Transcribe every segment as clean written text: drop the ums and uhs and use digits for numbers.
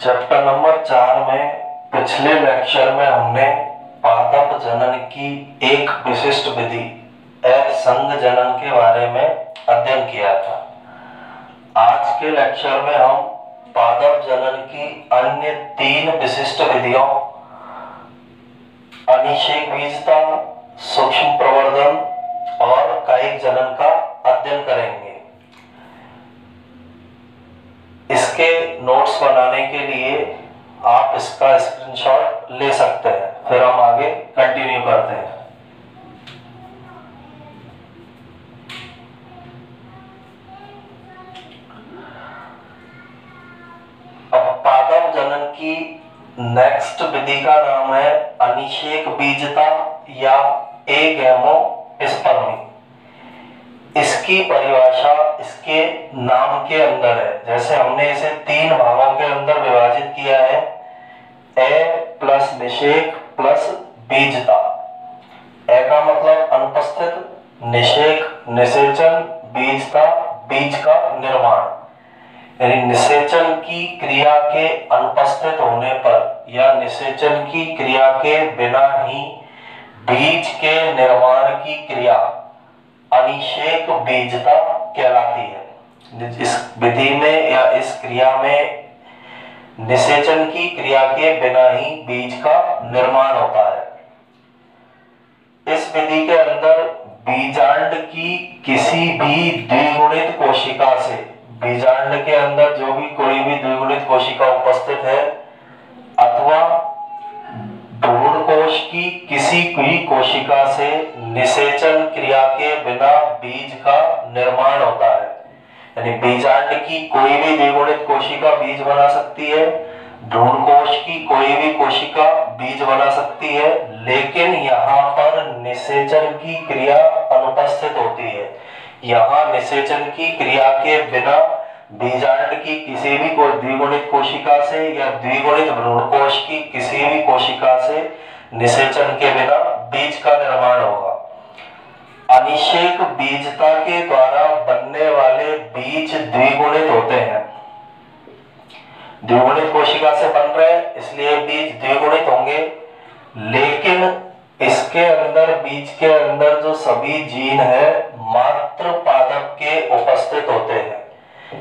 Chapter number 4 में पिछले lecture में हमने पादप जनन की एक विशिष्ट विधि असंग जनन के बारे में अध्ययन किया था। आज के लेक्चर में हम पादप जनन की अन्य 3 विशिष्ट विधियों अनिषेक बीजता, सूक्ष्म प्रवर्धन और कायिक जनन का अध्ययन करेंगे। इसके नोट्स बनाने के लिए आप इसका स्क्रीनशॉट ले सकते हैं। फिर हम आगे कंटिन्यू करते हैं। अब पादप जनन की नेक्स्ट विधि का नाम है अनिषेक बीजता या एगैमोस्पर्मी। इसकी परिभाषा इसके नाम के अंदर है। जैसे हमने इसे 3 भागों के अंदर विभाजित किया है, ए प्लस निषेक प्लस बीजता। ए का मतलब अनुपस्थित, निषेक निषेचन, बीजता बीज का निर्माण। यानी निषेचन की क्रिया के अनुपस्थित होने पर या निषेचन की क्रिया के बिना ही बीज के निर्माण की क्रिया अनिषेक बीजता कहलाती है। इस विधि में या इस क्रिया में निषेचन की क्रिया के बिना ही बीज का निर्माण होता है। इस विधि के अंदर बीजांड की किसी भी द्विगुणित कोशिका से, बीजांड के अंदर जो भी कोई भी द्विगुणित कोशिका उपस्थित है अथवा भ्रूण कोश की किसी भी कोशिका से निषेचन क्रिया के बिना बीज का निर्माण होता है। यानी बीजांड की कोई भी द्विगुणित कोशिका बीज बना सकती है, भ्रूण कोश की कोई भी कोशिका बीज बना सकती है, लेकिन यहाँ पर निषेचन की क्रिया अनुपस्थित होती है। यहाँ निषेचन की क्रिया के बिना बीजांड की किसी भी द्विगुणित कोशिका से या द्विगुणित भ्रूण कोश की किसी भी कोशिका से निषेचन के बिना बीज का निर्माण होगा। अनिषेक बीजता के द्वारा बनने वाले बीज द्विगुणित होते हैं। द्विगुणित कोशिका से बन रहे हैं इसलिए बीज द्विगुणित होंगे, लेकिन इसके अंदर बीज के अंदर जो सभी जीन है मात्र पादप के उपस्थित होते हैं।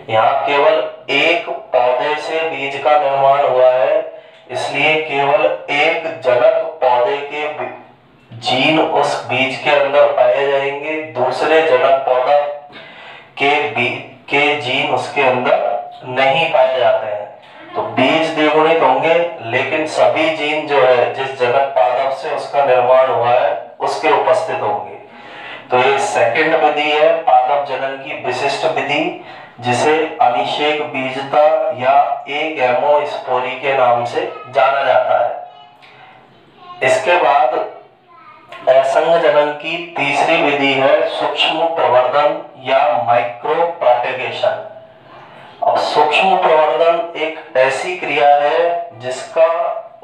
यहाँ केवल एक पौधे से बीज का निर्माण हुआ है, इसलिए केवल एक जनक पौधे के जीन उस बीज के अंदर पाए जाएंगे, दूसरे जनक पौधा के जीन उसके अंदर नहीं पाए जाते हैं। तो बीज द्विगुणित होंगे, लेकिन सभी जीन जो है जिस जनक पादप से उसका निर्माण हुआ है उसके उपस्थित होंगे। तो ये सेकंड विधि है पादप जनन की विशिष्ट विधि, जिसे अनिषेक बीजता या एगैमोस्पोरी के नाम से जाना जाता है। इसके बाद असंग जनन की तीसरी विधि है सूक्ष्म प्रवर्धन या माइक्रो प्रोपेगेशन। अब सूक्ष्म प्रवर्धन एक ऐसी क्रिया है जिसका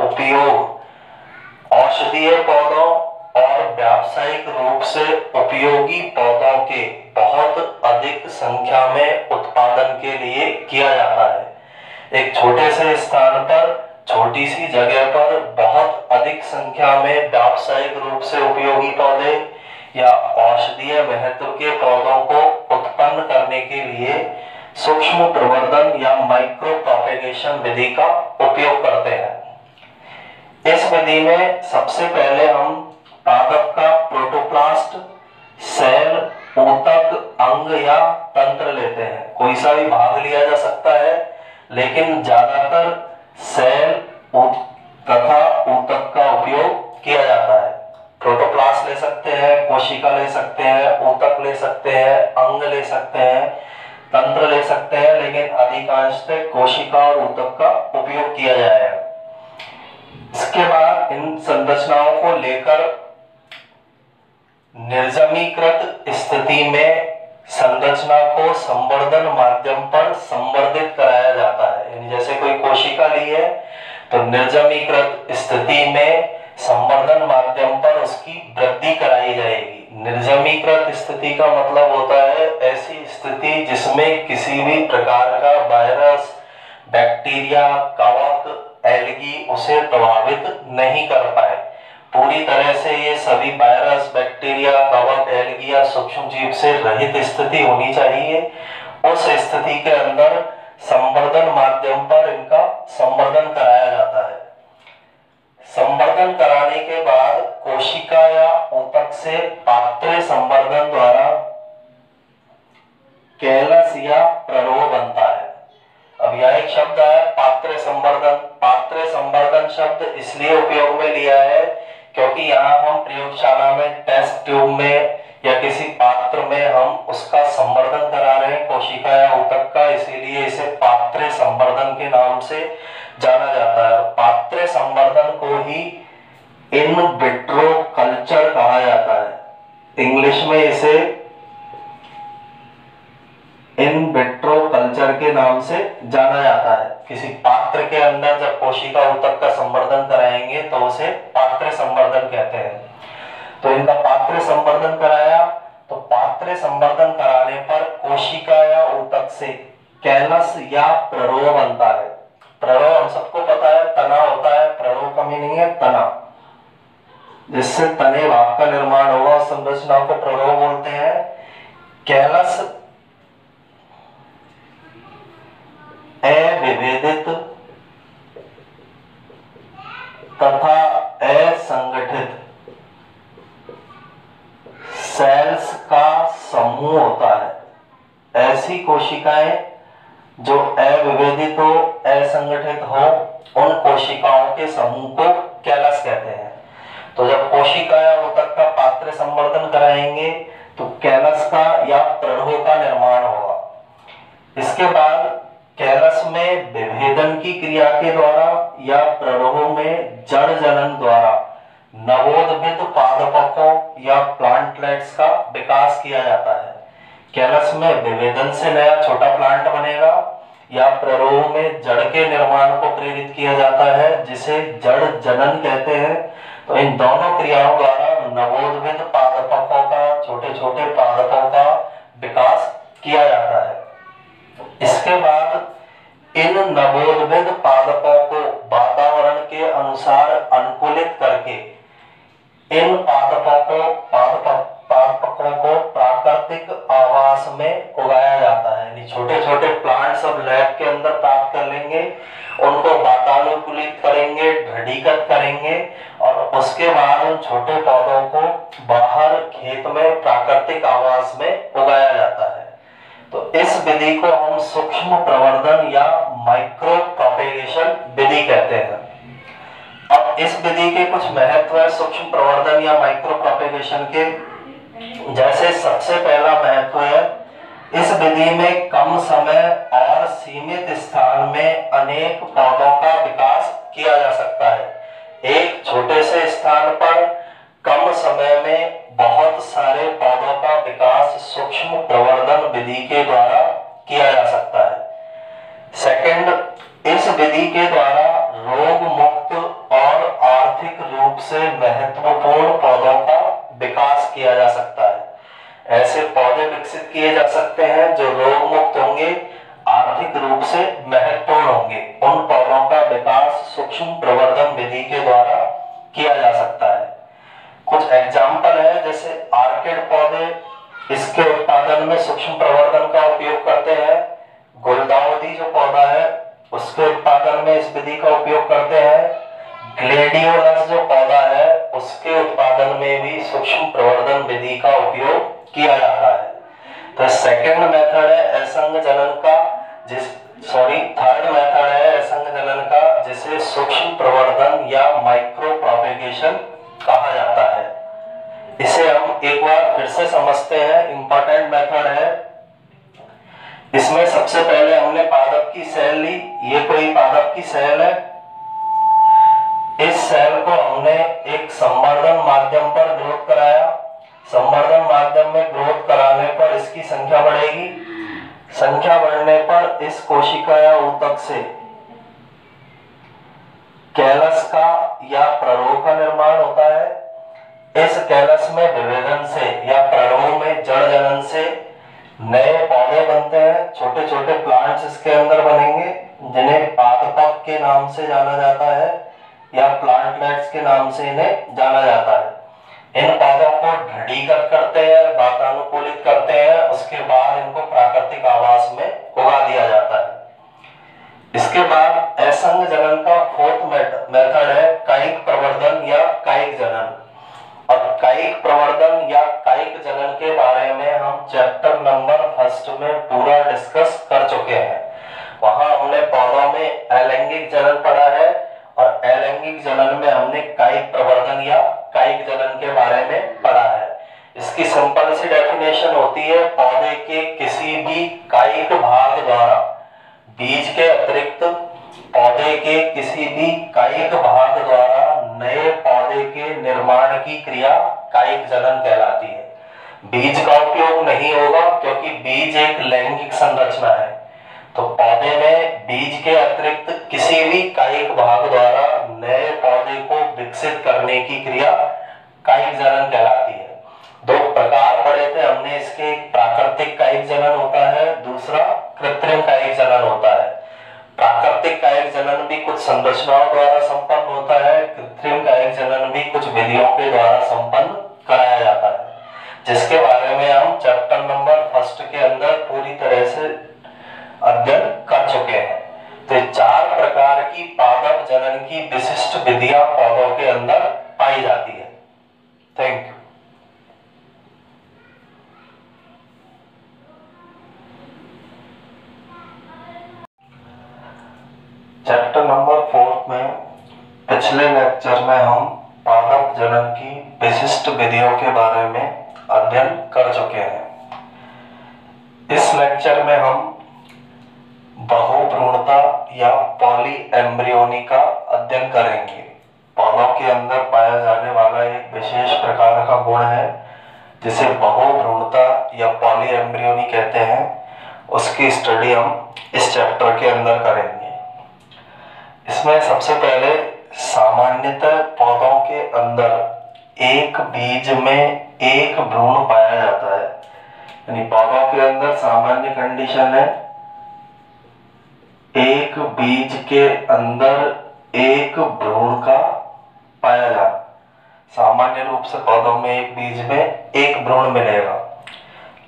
उपयोग औषधीय पौधों और व्यावसायिक रूप से उपयोगी पौधों के बहुत अधिक संख्या में उत्पादन के लिए किया जाता है। एक छोटे से स्थान पर, छोटी सी जगह पर बहुत अधिक संख्या में व्यावसायिक रूप से उपयोगी पौधे या औषधीय महत्व के पौधों को उत्पन्न करने के लिए सूक्ष्म प्रवर्धन या माइक्रो प्रोपेगेशन विधि का उपयोग करते हैं। इस विधि में सबसे पहले हम पादप का प्रोटोप्लास्ट, सेल, ऊतक, अंग या तंत्र लेते हैं। कोई सा भी भाग लिया जा सकता है, लेकिन ज्यादातर सेल तथा ऊतक का उपयोग किया जाता है। प्रोटोप्लास्ट ले सकते हैं, कोशिका ले सकते हैं, ऊतक ले सकते हैं, अंग ले सकते हैं, तंत्र ले सकते हैं, लेकिन अधिकांशतः कोशिका और ऊतक का उपयोग किया जाएगा। इसके बाद इन संरचनाओं को लेकर निर्जमीकृत स्थिति में संरचना को संवर्धन माध्यम पर संवर्धित कराया जाता है। यानी जैसे कोई कोशिका ली है तो निर्जमीकृत स्थिति में संवर्धन माध्यम पर उसकी वृद्धि कराई जाएगी। निर्जमीकृत स्थिति का मतलब होता है ऐसी स्थिति जिसमें किसी भी प्रकार का वायरस, बैक्टीरिया, कवक, एल्गी उसे प्रभावित नहीं कर पाए। पूरी तरह से ये सभी वायरस, बैक्टीरिया, कवक, एल्गी या सूक्ष्म जीव से रहित स्थिति होनी चाहिए। उस स्थिति के अंदर संवर्धन माध्यम पर इनका संवर्धन कराया जाता है। संवर्धन कराने के बाद कोशिका या ऊतक से पात्रे संवर्धन द्वारा कैलस या प्ररोह बनता है। अब यह एक शब्द है पात्रे संवर्धन। पात्रे संवर्धन शब्द इसलिए उपयोग में लिया है क्योंकि यहाँ हम प्रयोगशाला में, टेस्ट ट्यूब में या किसी पात्र में हम उसका संवर्धन करा रहे हैं, कोशिका या ऊतक का, इसीलिए इसे पात्रे संवर्धन के नाम से जाना जाता है। पात्रे संवर्धन को ही इन विट्रो कल्चर कहा जाता है। इंग्लिश में इसे इन विट्रो कल्चर के नाम से जाना जाता है। किसी पात्र के अंदर जब कोशिका ऊतक का संवर्धन कराएंगे तो उसे पात्र संवर्धन कहते हैं। तो इनका पात्र संवर्धन कराया, तो पात्र संवर्धन कराने पर कोशिका या ऊतक से कैलस या प्ररोह बनता है। प्ररोह हम सबको पता है तना होता है, प्ररोह का मीनिंग है तना, जिससे तने भाग का निर्माण होगा, उस संरचना को प्ररोह बोलते हैं। कैलस अविभेदित तथा असंगठित सेल्स का समूह होता है। ऐसी कोशिकाएं जो अविभेदित हो, असंगठित हो, उन कोशिकाओं के समूह को कैलस कहते हैं। तो जब कोशिका या ऊतक का पात्र संवर्धन कराएंगे तो कैलस का या प्ररोह का निर्माण होगा। इसके बाद कैलस में विभेदन की क्रिया के द्वारा या प्ररोह में जड़ जनन द्वारा नवोद्भिद पादपों या प्लांटलेट्स का विकास किया जाता है। कैलस में विभेदन से नया छोटा प्लांट बनेगा या प्ररोह में जड़ के निर्माण को प्रेरित किया जाता है, जिसे जड़ जनन कहते हैं। तो इन दोनों क्रियाओं द्वारा नवोद्भिद पादपों का, छोटे छोटे पादपों का विकास किया जाता है। इसके बाद इन नवोद्भिद पादपों को वातावरण के अनुसार अनुकूलित करके इन पादपों को प्राकृतिक आवास में उगाया जाता है। यानी छोटे छोटे प्लांट सब लैब के अंदर प्राप्त कर लेंगे, उनको वातानुकूलित करेंगे, दृढ़ीकृत करेंगे और उसके बाद उन छोटे पौधों को बाहर खेत में प्राकृतिक आवास में उगाया जाता है। तो इस विधि को हम सूक्ष्म प्रवर्धन या माइक्रो प्रोपेगेशन विधि कहते हैं। अब इस विधि के कुछ महत्व है सूक्ष्म प्रवर्धन या माइक्रो प्रोपेगेशन के। जैसे सबसे पहला महत्व है, इस विधि में कम समय और सीमित स्थान में अनेक पौधों का विकास किया जा सकता है। एक छोटे से स्थान पर कम समय में बहुत सारे पौधों का विकास सूक्ष्म प्रवर्धन विधि के द्वारा किया जा सकता है। सेकंड, इस विधि के द्वारा रोग मुक्त और आर्थिक रूप से महत्वपूर्ण पौधों का विकास किया जा सकता है। ऐसे पौधे विकसित किए जा सकते हैं जो रोग मुक्त होंगे, आर्थिक रूप से महत्वपूर्ण होंगे। उन पौधों का विकास सूक्ष्म प्रवर्धन विधि के द्वारा किया जा सकता है। कुछ एग्जाम्पल है, जैसे आर्किड पौधे, इसके उत्पादन में सूक्ष्म प्रवर्धन का उपयोग करते हैं। गुलदाउदी जो पौधा है उसके उत्पादन में इस विधि का उपयोग करते हैं। ग्लेडियोलस जो पौधा है उसके उत्पादन में भी सूक्ष्म प्रवर्धन विधि का उपयोग किया जाता है। तो सेकंड मेथड है असंग जनन का, थर्ड मेथड है असंग जनन का, जिसे सूक्ष्म प्रवर्धन या माइक्रो प्रोपेगेशन कहा जाता है। इसे हम एक बार फिर से समझते हैं। इंपॉर्टेंट मेथड है। इसमें सबसे पहले हमने पादप की सेल ली। ये कोई पादप की सेल है। इस सेल को हमने एक संवर्धन माध्यम पर ग्रोथ कराया। संवर्धन माध्यम में ग्रोथ कराने पर इसकी संख्या बढ़ेगी। संख्या बढ़ने पर इस कोशिका या ऊतक से कैलस का या प्ररोह का निर्माण होता है। इस कैलस में विभेदन से या प्ररोह में जड़ जनन से नए पौधे बनते हैं, छोटे छोटे प्लांट्स इसके अंदर बनेंगे, जिन्हें पादप के नाम से जाना जाता है या प्लांटलेट्स के नाम से इन्हें जाना जाता है। इन पौधों को दृढ़ीकृत करते हैं, वातानुकूलित करते हैं, उसके बाद इनको प्राकृतिक आवास में उगा दिया जाता है। इसके बाद असंग जनन का फोर्थ मेथड है कायिक प्रवर्धन या कायिक जनन। और कायिक प्रवर्धन या कायिक जनन के बारे में हम चैप्टर नंबर 1 में पूरा डिस्कस कर चुके हैं। वहां हमने पौधों में अलैंगिक जनन पढ़ा है और अलैंगिक जनन में हमने कायिक प्रवर्धन या कायिक जनन के बारे में पढ़ा है। इसकी सिंपल सी डेफिनेशन होती है, पौधे के किसी भी कायिक भाग द्वारा, बीज के अतिरिक्त पौधे के किसी भी कायिक भाग द्वारा नए पौधे के निर्माण की क्रिया कायिक जनन कहलाती है। बीज का उपयोग नहीं होगा क्योंकि बीज एक लैंगिक संरचना है। तो पौधे में बीज के अतिरिक्त किसी भी कायिक भाग द्वारा नए पौधे को विकसित करने की क्रिया कायिक जनन कहलाती है। दो प्रकार पढ़े थे हमने इसके, प्राकृतिक कायिक जनन होता है, दूसरा कृत्रिम कायिक जनन होता है। प्राकृतिक कायिक जनन भी कुछ संरचनाओं द्वारा संपन्न होता है, कृत्रिम कायिक जनन भी कुछ विधियों के द्वारा संपन्न कराया जाता है, जिसके बारे में हम चैप्टर नंबर 1 के अंदर पूरी तरह से अध्ययन कर चुके हैं। तो 4 प्रकार की पादप जनन की विशिष्ट विधियां पौधों के अंदर पाई जाती है। Thank you. चैप्टर नंबर 4 में पिछले लेक्चर में हम पादप जनन की विशिष्ट विधियों के बारे में अध्ययन कर चुके हैं। इस लेक्चर में हम बहुभ्रूणता या पॉली एम्ब्रियोनी का अध्ययन करेंगे। पौधों के अंदर पाया जाने वाला एक विशेष प्रकार का गुण है जिसे बहुभ्रूणता या पॉली एम्ब्रियोनी कहते हैं। उसकी स्टडी हम इस चैप्टर के अंदर करेंगे। इसमें सबसे पहले सामान्यतः पौधों के अंदर एक बीज में एक भ्रूण पाया जाता है। यानी पौधों के अंदर सामान्य कंडीशन है, एक बीज के अंदर एक भ्रूण का पाया जाना। सामान्य रूप से पौधों में एक बीज में एक भ्रूण मिलेगा,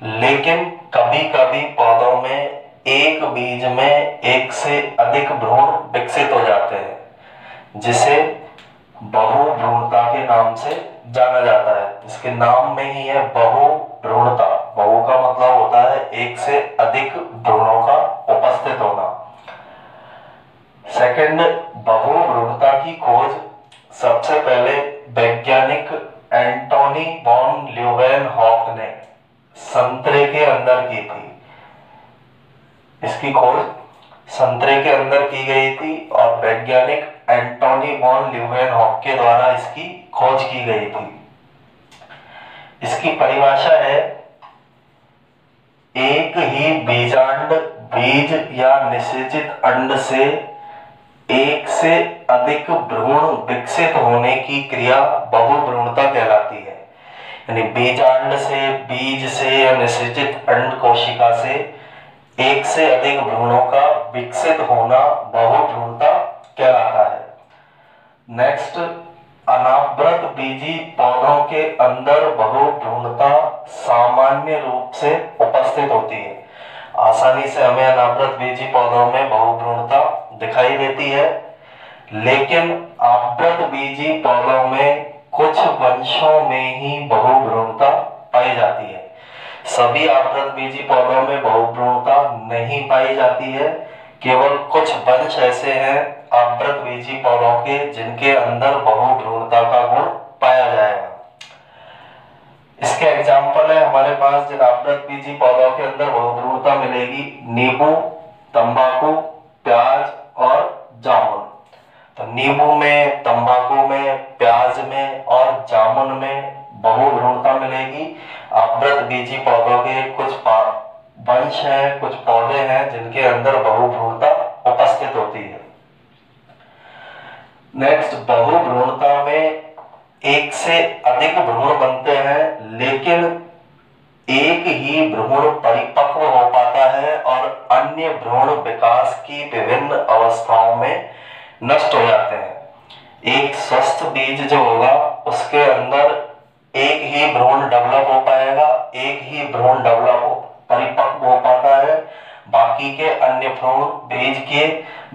लेकिन कभी कभी पौधों में एक बीज में एक से अधिक भ्रूण विकसित हो जाते हैं, जिसे बहुभ्रूणता के नाम से जाना जाता है। इसके नाम में ही है बहुभ्रूणता। बहु का मतलब होता है एक से अधिक भ्रूणों का उपस्थित होना। सेकंड, बहुभ्रूणता की खोज सबसे पहले वैज्ञानिक एंटोनी वॉन ल्यूवेनहॉक ने संतरे के अंदर की थी। इसकी खोज संतरे के अंदर की गई थी और वैज्ञानिक एंटोनी वॉन ल्यूवेनहॉक के द्वारा इसकी खोज की गई थी। इसकी परिभाषा है, एक ही बीजांड बीज या निषेचित अंड से एक से अधिक भ्रूण विकसित होने की क्रिया बहुभ्रूणता कहलाती है। यानी बीजांड से, बीज से या निषेचित अंड कोशिका से एक से अधिक भ्रूणों का विकसित होना बहुभ्रूणता कहलाता है। नेक्स्ट, अनावृत बीजी पौधों के अंदर बहुभ्रूणता सामान्य रूप से उपस्थित होती है। आसानी से हमें अनावृत बीजी पौधों में बहुभ्रूणता दिखाई देती है, लेकिन आवृत बीजी पौधों में कुछ वंशों में ही बहुभ्रूणता पाई जाती है। सभी आवृत बीजी पौधों में बहुभ्रूणता नहीं पाई जाती है। केवल कुछ वंश ऐसे हैं आवृत बीजी पौधों के जिनके अंदर बहुभ्रूणता का गुण पाया जाएगा। इसके एग्जाम्पल है हमारे पास जिन आवृत बीजी पौधों के अंदर बहुभ्रूणता मिलेगी, नींबू, तंबाकू, प्याज और जामुन। तो नींबू में, तंबाकू में, प्याज में और जामुन में बहुभ्रूणता मिलेगी। आवृत बीजी पौधों के कुछ वंश हैं, कुछ पौधे हैं जिनके अंदर बहुभ्रूणता उपस्थित होती है। नेक्स्ट, बहुभ्रूणता में एक से अधिक भ्रूण बनते हैं, लेकिन एक ही भ्रूण परिपक्व अपरिपक्व हो पाता है और अन्य भ्रूण विकास की विभिन्न अवस्थाओं में नष्ट हो जाते हैं। एक स्वस्थ बीज जो होगा उसके अंदर एक ही भ्रूण डेवलप हो पाएगा, एक ही भ्रूण परिपक्व हो पाता है, बाकी के अन्य भ्रूण बीज के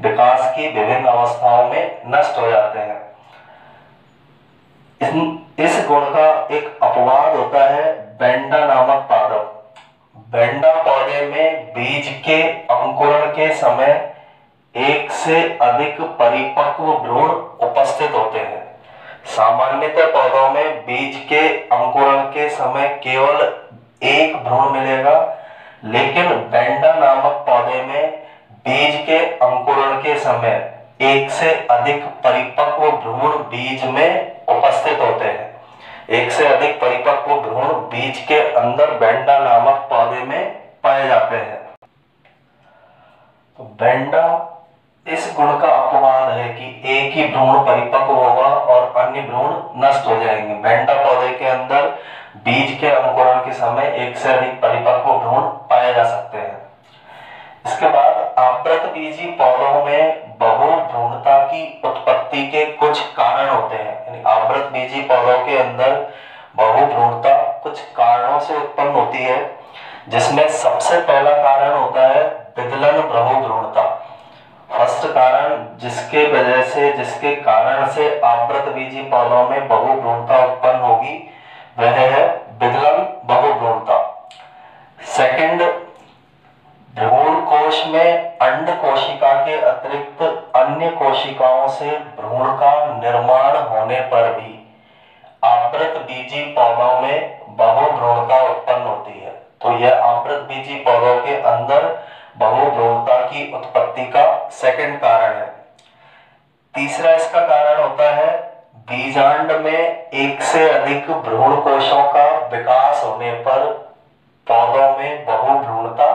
विकास की विभिन्न अवस्थाओं में नष्ट हो जाते हैं। इस गुण का एक अपवाद होता है बेंडा नामक पादप। बेंडा पौधे में बीज के अंकुरण के समय एक से अधिक परिपक्व भ्रूण उपस्थित होते हैं। सामान्यतः पौधों में बीज के अंकुरण के समय केवल एक भ्रूण मिलेगा, लेकिन बेंडा नामक पौधे में बीज के अंकुरण के समय एक से अधिक परिपक्व भ्रूण बीज में उपस्थित होते हैं। एक से अधिक परिपक्व भ्रूण बीज के अंदर बेंडा नामक पौधे में पाए जाते हैं। तो बेंडा इस गुण का अपवाद है कि एक ही भ्रूण परिपक्व होगा और अन्य भ्रूण नष्ट हो जाएंगे। बेंडा पौधे के अंदर बीज के अंकुरण के समय एक से अधिक परिपक्व भ्रूण पाए जा सकते हैं। इसके बाद आवृतबीजी पौधों में बहुभ्रूणता की उत्पत्ति के कुछ कारण होते हैं। यानी आवृतबीजी पौधों के अंदर बहुभ्रूणता कुछ कारणों से उत्पन्न होती है, जिसमें सबसे पहला कारण होता है विदलन बहुभ्रूणता। फर्स्ट कारण जिसके कारण से आवृतबीजी पौधों में बहुभ्रूणता उत्पन्न होगी वह है विदलन बहुभ्रूणता। सेकंड, भ्रूण कोश में अंड कोशिका के अतिरिक्त अन्य कोशिकाओं से भ्रूण का निर्माण होने पर भी आवृतबीजी पौधों में बहुभ्रूणता उत्पन्न होती है। तो यह आवृतबीजी पौधों के अंदर बहुभ्रूणता की उत्पत्ति का सेकंड कारण है। तीसरा इसका कारण होता है बीजांड में एक से अधिक भ्रूण कोशों का विकास होने पर पौधों में बहुभ्रूणता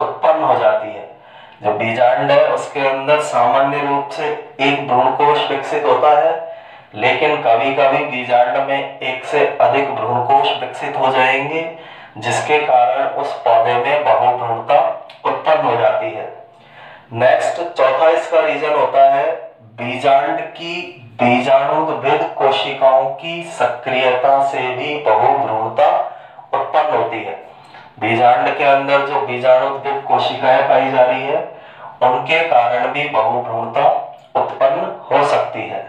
उत्पन्न हो जाती है। जो बीजांड है उसके अंदर सामान्य रूप से एक भ्रूण कोश विकसित होता है, लेकिन कभी कभी बीजांड में एक से अधिक भ्रूण कोश विकसित हो जाएंगे, जिसके कारण उस पौधे में बहुभ्रूणता उत्पन्न हो जाती है। नेक्स्ट, चौथा इसका रीजन होता है बीजांड की बीजाणुद्भिद कोशिकाओं की सक्रियता से भी बहुभ्रूणता उत्पन्न होती है। बीजांड के अंदर जो बीजाणुद्भिद कोशिकाएं पाई जा रही है उनके कारण भी बहुभ्रूणता उत्पन्न हो सकती है।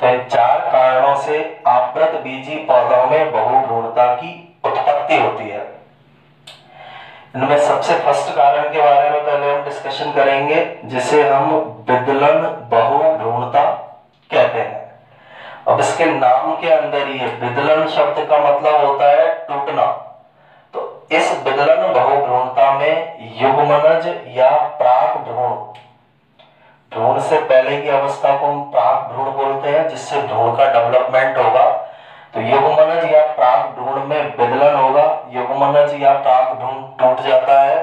तो इन चार कारणों से आवृतबीजी पौधों में बहुभ्रूणता की उत्पत्ति होती है। इनमें सबसे फर्स्ट कारण के बारे में पहले हम डिस्कशन करेंगे, जिसे हम विदलन बहुभ्रूणता कहते हैं। अब इसके नाम के अंदर ही विदलन शब्द का मतलब होता है टूटना। तो इस विदलन बहुभ्रूणता में युग्मनज या प्राक भ्रूण से पहले की अवस्था को हम प्राक भ्रूण बोलते हैं, जिससे भ्रूण का डेवलपमेंट होगा। तो युग्मनज या प्राक भ्रूण में विदलन होगा, युग्मनज या प्राक भ्रूण टूट जाता है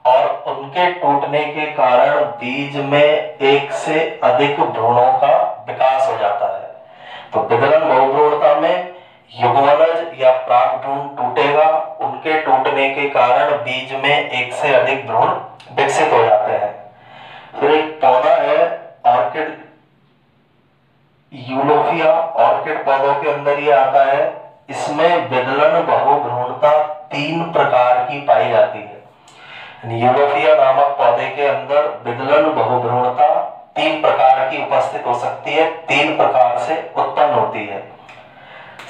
और उनके टूटने के कारण बीज में एक से अधिक भ्रूणों का विकास हो जाता है। तो विदलन बहुभ्रूणता में युग्मनज या प्राक भ्रूण टूटेगा, उनके टूटने के कारण बीज में एक से अधिक भ्रूण विकसित हो जाते हैं। फिर एक पौधा है ऑर्किड यूलोफिया, ऑर्किड पौधों के अंदर ये आता है। इसमें विदलन बहुभ्रूणता 3 प्रकार की पाई जाती है। यूलोफिया नामक पौधे के अंदर विदलन बहुभ्रूणता 3 प्रकार की उपस्थित हो सकती है, 3 प्रकार से उत्पन्न होती है।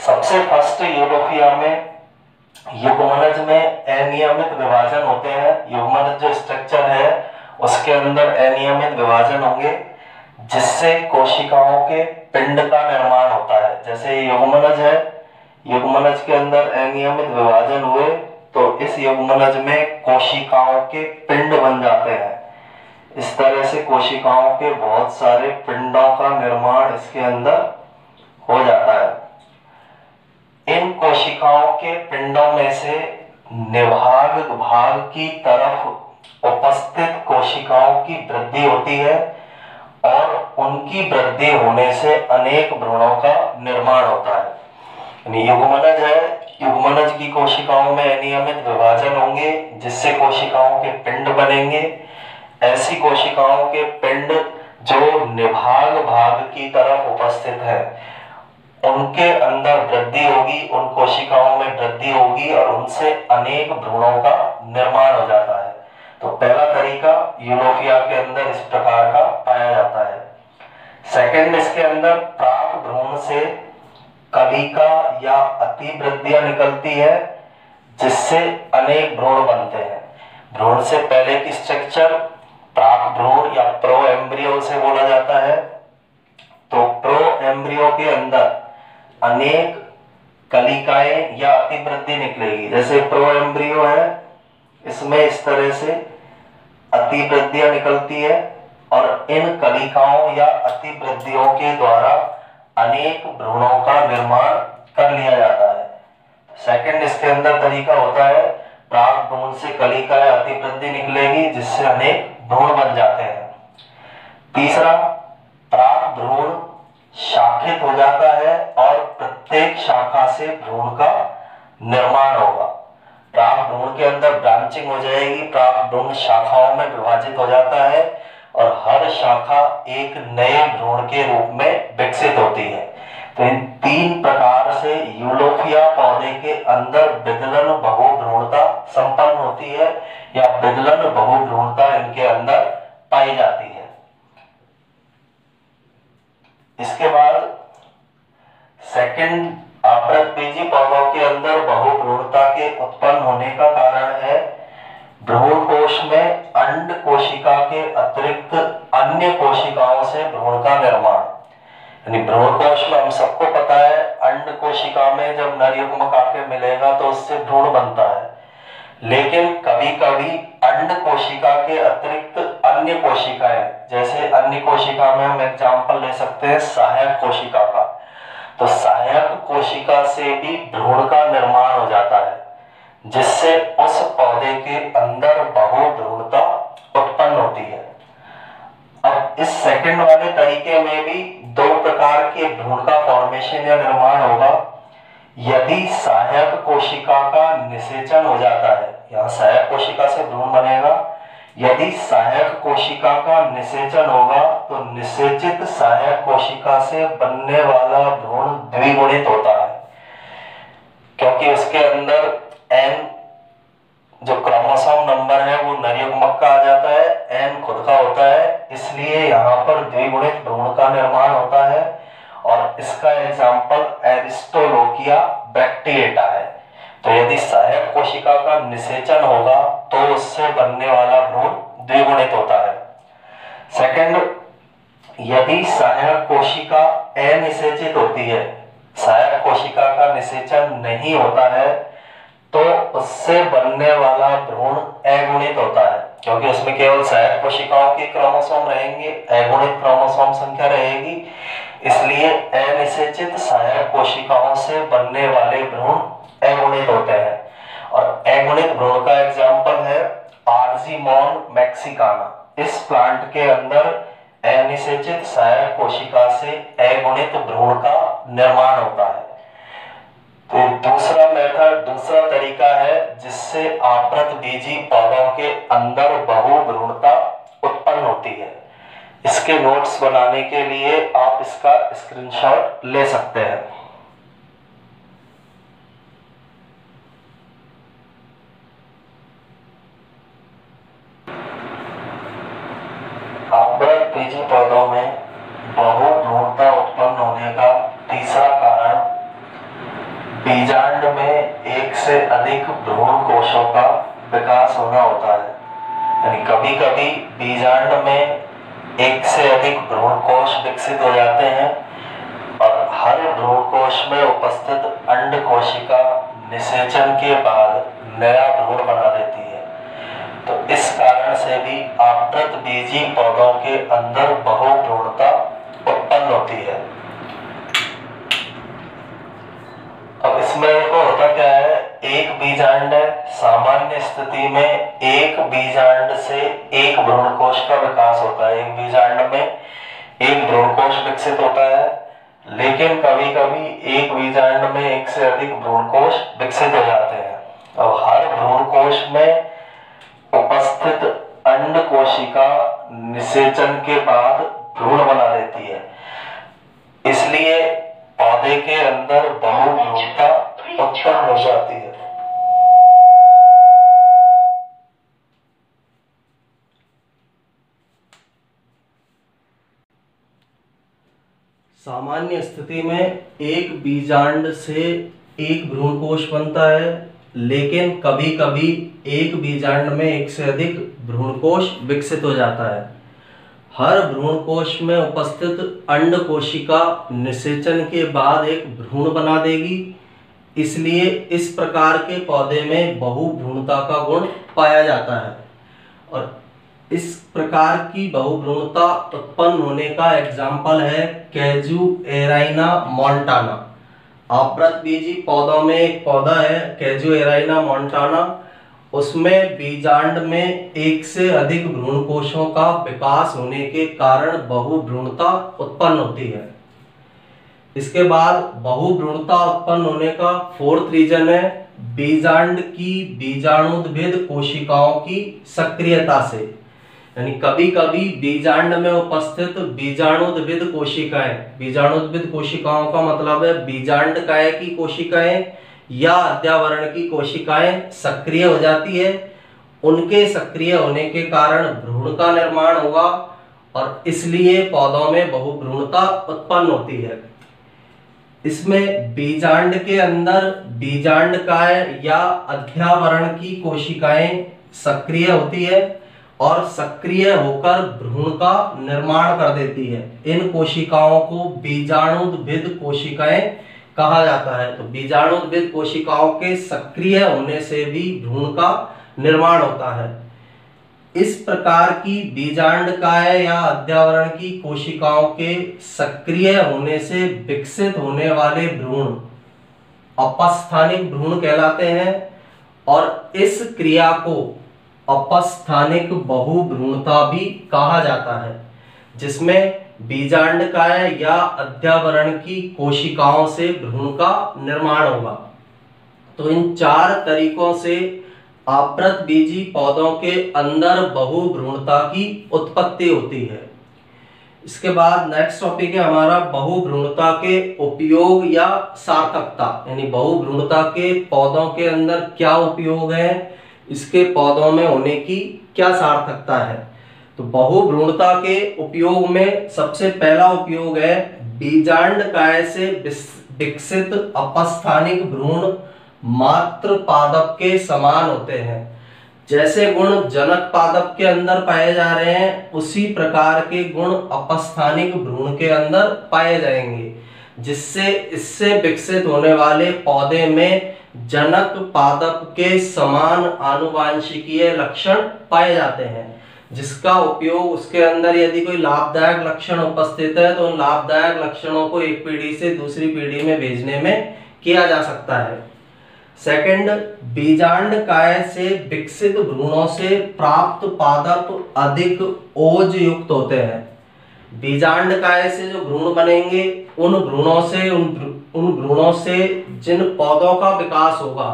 सबसे फर्स्ट यूलोफिया में युग्मनज में अनियमित विभाजन होते हैं। युग्मनज जो स्ट्रक्चर है उसके अंदर अनियमित विभाजन होंगे, जिससे कोशिकाओं के पिंड का निर्माण होता है। जैसे युग्मनज है, युग्मनज के अंदर अनियमित विभाजन हुए तो इस युग्मनज में कोशिकाओं के पिंड बन जाते हैं। इस तरह से कोशिकाओं के बहुत सारे पिंडों का निर्माण इसके अंदर हो जाता है। इन कोशिकाओं के पिंडों में से निभाग भाग की तरफ उपस्थित कोशिकाओं की वृद्धि होती है और उनकी वृद्धि होने से अनेक भ्रूणों का निर्माण होता है। युग्मनज है, युग्मनज की कोशिकाओं में अनियमित विभाजन होंगे जिससे कोशिकाओं के पिंड बनेंगे। ऐसी कोशिकाओं के पिंड जो निभाग भाग की तरफ उपस्थित है उनके अंदर वृद्धि होगी, उन कोशिकाओं में वृद्धि होगी और उनसे अनेक भ्रूणों का निर्माण हो जाता है। तो पहला तरीका यूलोफिया के अंदर इस प्रकार का पाया जाता है। सेकंड, इसके अंदर प्राक भ्रूण से कलिका या अतिवृद्धियां निकलती है जिससे अनेक भ्रूण बनते हैं। भ्रूण से पहले की स्ट्रक्चर प्राक भ्रूण या प्रो एम्ब्रियो से बोला जाता है। तो प्रो एम्ब्रियो के अंदर अनेक कलिकाएं या अतिवृद्धि निकलेगी। जैसे प्रो एम्ब्रियो है, इसमें इस तरह से अतिवृद्धियां निकलती है और इन कलिकाओं या अतिवृद्धियों के द्वारा अनेक भ्रूणों का निर्माण कर लिया जाता है। सेकंड, इसके अंदर तरीका होता है प्राक भ्रूण से कलिका या अतिवृद्धि निकलेगी जिससे अनेक भ्रूण बन जाते हैं। तीसरा, प्राक भ्रूण शाखित हो जाता है और प्रत्येक शाखा से भ्रूण का निर्माण होगा। प्राक भ्रूण के अंदर ब्रांचिंग हो जाएगी, प्राक भ्रूण शाखाओं में विभाजित हो जाता है और हर शाखा एक नए भ्रूण के रूप में विकसित होती है। तो इन तीन प्रकार से यूलोफिया पौधे के अंदर विदलन बहुभ्रूणता संपन्न होती है या विदलन बहुभ्रूणता इनके अंदर पाई जाती है। इसके बाद सेकंड, आवृतबीजी पौधों के अंदर बहुभ्रूणता के उत्पन्न होने का कारण है भ्रूण कोश में अंड कोशिका के अतिरिक्त अन्य कोशिकाओं से भ्रूण का निर्माण। यानी भ्रूण कोश में हम सबको पता है अंड कोशिका में जब नर युग्मक आके मिलेगा तो उससे भ्रूण बनता है, लेकिन कभी कभी अंड कोशिका के अतिरिक्त अन्य कोशिकाएं, जैसे अन्य कोशिका में हम एग्जांपल ले सकते हैं सहायक कोशिका का, तो सहायक कोशिका से भी भ्रूण का निर्माण हो जाता है जिससे उस पौधे के अंदर बहुभ्रूणता उत्पन्न होती है। अब इस सेकंड वाले तरीके में भी दो प्रकार के भ्रूण का फॉर्मेशन या निर्माण होगा। यदि सहायक कोशिका का निषेचन हो जाता है, यहाँ सहायक कोशिका से भ्रूण बनेगा, यदि सहायक कोशिका का निषेचन होगा तो निषेचित सहायक कोशिका से बनने वाला भ्रूण द्विगुणित होता है, क्योंकि उसके अंदर एन जो क्रोमोसोम नंबर है वो नर युग्मक का आ जाता है, एन खुद का होता है, इसलिए यहाँ पर द्विगुणित भ्रूण का निर्माण होता है और इसका एग्जाम्पल एरिस्टोलोकिया ब्रैक्टिएटा है। तो यदि सहायक कोशिका का निषेचन होगा तो उससे बनने वाला भ्रूण द्विगुणित होता है। सेकंड, यदि सहायक कोशिका अनिषेचित होती है, सहायक कोशिका का निषेचन नहीं होता है, तो उससे बनने वाला भ्रूण अगुणित होता है, क्योंकि उसमें केवल सहायक कोशिकाओं के क्रोमोसोम रहेंगे, अगुणित क्रोमोसोम संख्या रहेगी, इसलिए अनिषेचित सहायक कोशिकाओं से बनने वाले भ्रूण अगुणित होते हैं। और अगुणित भ्रूण का एग्जाम्पल है आर्जीमोन मैक्सिकाना। इस प्लांट के अंदर अनिषेचित सहायक कोशिका से अगुणित भ्रूण का निर्माण होता है। तो दूसरा मेथड, दूसरा तरीका है जिससे आवृतबीजी पौधों के अंदर बहुभ्रूणता उत्पन्न होती है। इसके नोट्स बनाने के लिए आप इसका स्क्रीनशॉट ले सकते हैं। आवृतबीजी पौधों में बहुभ्रूणता उत्पन्न होने का तीसरा कारण बीजांड में एक से अधिक भ्रूण कोशों का विकास होना होता है। यानी कभी कभी बीजांड में एक से अधिक भ्रूण कोश विकसित हो जाते हैं और हर भ्रूण कोश में उपस्थित अंड कोशिका निषेचन के बाद नया भ्रूण बना देती है। तो इस कारण से भी आवृतबीजी पौधों के अंदर बहुभ्रूणता उत्पन्न होती है। अब इसमें होता क्या है, एक बीजांड है, सामान्य स्थिति में एक बीजांड से एक भ्रूण कोश का विकास होता है, एक बीजांड में एक भ्रूण कोश विकसित होता है। लेकिन कभी कभी एक बीजांड में एक से अधिक भ्रूणकोश विकसित हो जाते हैं। अब हर भ्रूणकोश में उपस्थित अंड कोशिका निषेचन के बाद भ्रूण बना देती है, इसलिए पौधे के अंदर बहुभ्रूणता उत्पन्न हो जाती है। सामान्य स्थिति में एक बीजांड से एक भ्रूणकोष बनता है, लेकिन कभी कभी एक बीजांड में एक से अधिक भ्रूणकोष विकसित हो जाता है। हर भ्रूणकोष में उपस्थित अंड कोशिका निषेचन के बाद एक भ्रूण बना देगी, इसलिए इस प्रकार के पौधे में बहुभ्रूणता का गुण पाया जाता है। और इस प्रकार की बहुभ्रूणता उत्पन्न होने का एग्जाम्पल है कैजुएराइना मोंटाना। आवृतबीजी पौधों में एक पौधा है कैजुएराइना मोंटाना, उसमें बीजांड में एक से अधिक भ्रूणकोशों का विकास होने के कारण बहुभ्रूणता उत्पन्न होती है। इसके बाद बहुभ्रूणता उत्पन्न होने का फोर्थ रीजन है बीजांड की बीजाणुद्भिद कोशिकाओं की सक्रियता से। यानी कभी कभी बीजांड में उपस्थित बीजाणुद्भिद कोशिकाओं का मतलब है बीजांड काय की कोशिकाएं या अध्यावरण की कोशिकाएं सक्रिय हो जाती है। उनके सक्रिय होने के कारण भ्रूण का निर्माण होगा और इसलिए पौधों में बहुभ्रूणता उत्पन्न होती है। इसमें बीजांड के अंदर बीजांड काय या अध्यावरण की कोशिकाएं सक्रिय होती है और सक्रिय होकर भ्रूण का निर्माण कर देती है। इन कोशिकाओं को बीजाणुद्भिद कोशिकाएं कहा जाता है। तो बीजाणुद्भिद कोशिकाओं के सक्रिय होने से भी भ्रूण का निर्माण होता है। इस प्रकार की बीजांड काय या अध्यावरण की कोशिकाओं के सक्रिय होने से विकसित होने वाले भ्रूण अपस्थानिक भ्रूण कहलाते हैं और इस क्रिया को अपस्थानिक बहुभ्रूणता भी कहा जाता है, जिसमें बीजांड काय या अध्यावरण की कोशिकाओं से भ्रूण का निर्माण होगा। तो इन चार तरीकों से आवृतबीजी पौधों के अंदर बहुभ्रूणता की उत्पत्ति होती है। इसके बाद नेक्स्ट टॉपिक है हमारा बहुभ्रूणता के उपयोग या सार्थकता। यानी बहुभ्रूणता के पौधों के अंदर क्या उपयोग है, इसके पौधों में होने की क्या सार्थकता है। तो बहुभ्रूणता के उपयोग में सबसे पहला उपयोग है बीजांड काय से विकसित अपस्थानिक भ्रूण मात्र पादप के समान होते हैं। जैसे गुण जनक पादप के अंदर पाए जा रहे हैं, उसी प्रकार के गुण अपस्थानिक भ्रूण के अंदर पाए जाएंगे, जिससे इससे विकसित होने वाले पौधे में जनक पादप के समान आनुवांशिकीय लक्षण पाए जाते हैं, जिसका उपयोग उसके अंदर यदि कोई लाभदायक लक्षण उपस्थित है तो उन लाभदायक लक्षणों को एक पीढ़ी से दूसरी पीढ़ी में भेजने में किया जा सकता है। सेकंड, बीजांड काय से विकसित भ्रूणों से प्राप्त पादप अधिक ओज युक्त होते हैं। बीजांड काय से जो भ्रूण बनेंगे उन भ्रूणों से जिन पौधों का विकास होगा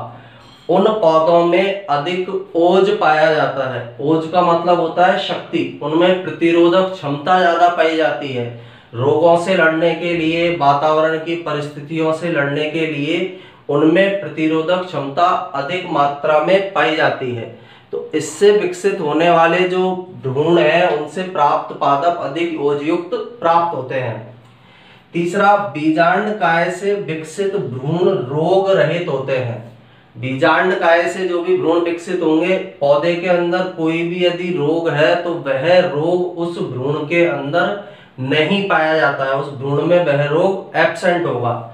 उन पौधों में अधिक ओज पाया जाता है। ओज का मतलब होता है शक्ति। उनमें प्रतिरोधक क्षमता ज्यादा पाई जाती है। रोगों से लड़ने के लिए, वातावरण की परिस्थितियों से लड़ने के लिए उनमें प्रतिरोधक क्षमता अधिक मात्रा में पाई जाती है। तो इससे विकसित होने वाले जो भ्रूण हैं उनसे प्राप्त पादप अधिक ओजयुक्त प्राप्त होते हैं। तीसरा, बीजांड काय से विकसित भ्रूण रोग रहित होते हैं। बीजांड काय से जो भी भ्रूण विकसित होंगे, पौधे के अंदर कोई भी यदि रोग है तो वह रोग उस भ्रूण के अंदर नहीं पाया जाता है, उस भ्रूण में वह रोग एब्सेंट होगा।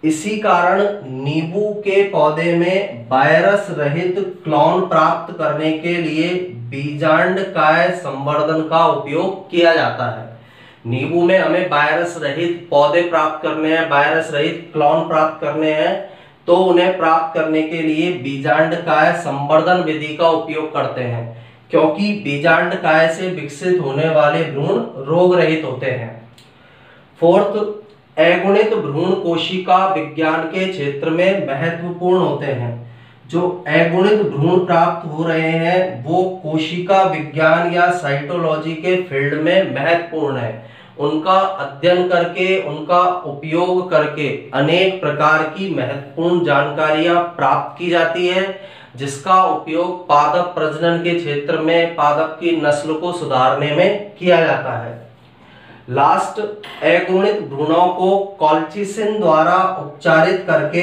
इसी कारण नींबू के पौधे में वायरस रहित क्लोन प्राप्त करने के लिए बीजांड काय संवर्धन का उपयोग किया जाता है। नींबू में हमें वायरस रहित पौधे प्राप्त करने हैं, वायरस रहित क्लोन प्राप्त करने हैं, तो उन्हें प्राप्त करने के लिए बीजांड काय संवर्धन विधि का उपयोग करते हैं, क्योंकि बीजांड काय से विकसित होने वाले भ्रूण रोग रहित होते हैं। फोर्थ, अगुणित भ्रूण कोशिका विज्ञान के क्षेत्र में महत्वपूर्ण होते हैं। जो अगुणित भ्रूण प्राप्त हो रहे हैं वो कोशिका विज्ञान या साइटोलॉजी के फील्ड में महत्वपूर्ण है। उनका अध्ययन करके, उनका उपयोग करके अनेक प्रकार की महत्वपूर्ण जानकारियां प्राप्त की जाती है, जिसका उपयोग पादप प्रजनन के क्षेत्र में पादप की नस्ल को सुधारने में किया जाता है। लास्ट, अगुणित भ्रूणों को कॉल्चिसिन द्वारा उपचारित करके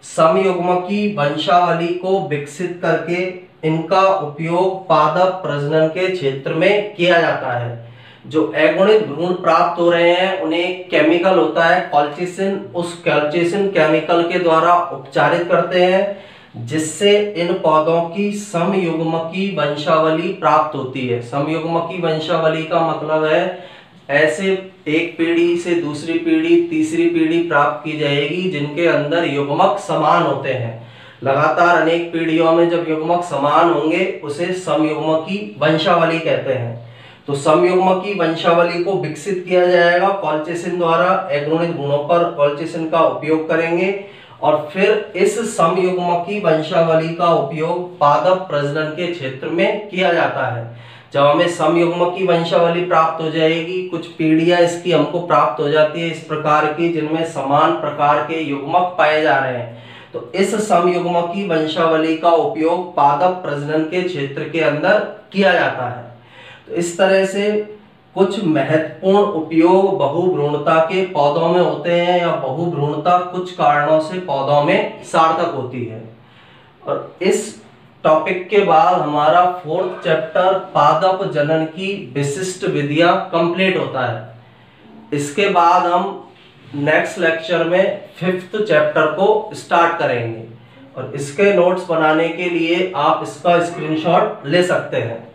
समयुग्मकी वंशावली को विकसित करके इनका उपयोग पादप प्रजनन के क्षेत्र में किया जाता है। जो अगुणित भ्रूण प्राप्त हो रहे हैं उन्हें केमिकल होता है कॉल्चिसिन, उस कॉल्चिसिन केमिकल के द्वारा उपचारित करते हैं, जिससे इन पौधों की समयुग्मकी वंशावली प्राप्त होती है। समयुग्मकी वंशावली का मतलब है ऐसे एक पीढ़ी से दूसरी पीढ़ी, तीसरी पीढ़ी प्राप्त की जाएगी जिनके अंदर युग्मक समान होते हैं। लगातार अनेक पीढ़ियों में जब युग्मक समान होंगे उसे समयुग्मकी वंशावली कहते हैं। तो समयुग्मकी वंशावली को विकसित किया जाएगा कॉल्चिसिन द्वारा। अगुणित भ्रूणों पर कॉल्चिसिन का उपयोग करेंगे और फिर इस समयुग्मकी वंशावली का उपयोग पादप प्रजनन के क्षेत्र में किया जाता है। जब हमें समयुग्मकी वंशावली प्राप्त हो जाएगी, कुछ पीढ़ियां इसकी हमको प्राप्त हो जाती है इस प्रकार की जिनमें समान प्रकार के युग्मक पाए जा रहे हैं, तो इस समयुग्मकी वंशावली का उपयोग पादप प्रजनन के क्षेत्र के अंदर किया जाता है। तो इस तरह से कुछ महत्वपूर्ण उपयोग बहुभ्रूणता के पौधों में होते हैं, या बहुभ्रूणता कुछ कारणों से पौधों में सार्थक होती है। और इस टॉपिक के बाद हमारा 4th चैप्टर पादप जनन की विशिष्ट विधियां कंप्लीट होता है। इसके बाद हम नेक्स्ट लेक्चर में 5th चैप्टर को स्टार्ट करेंगे, और इसके नोट्स बनाने के लिए आप इसका स्क्रीनशॉट ले सकते हैं।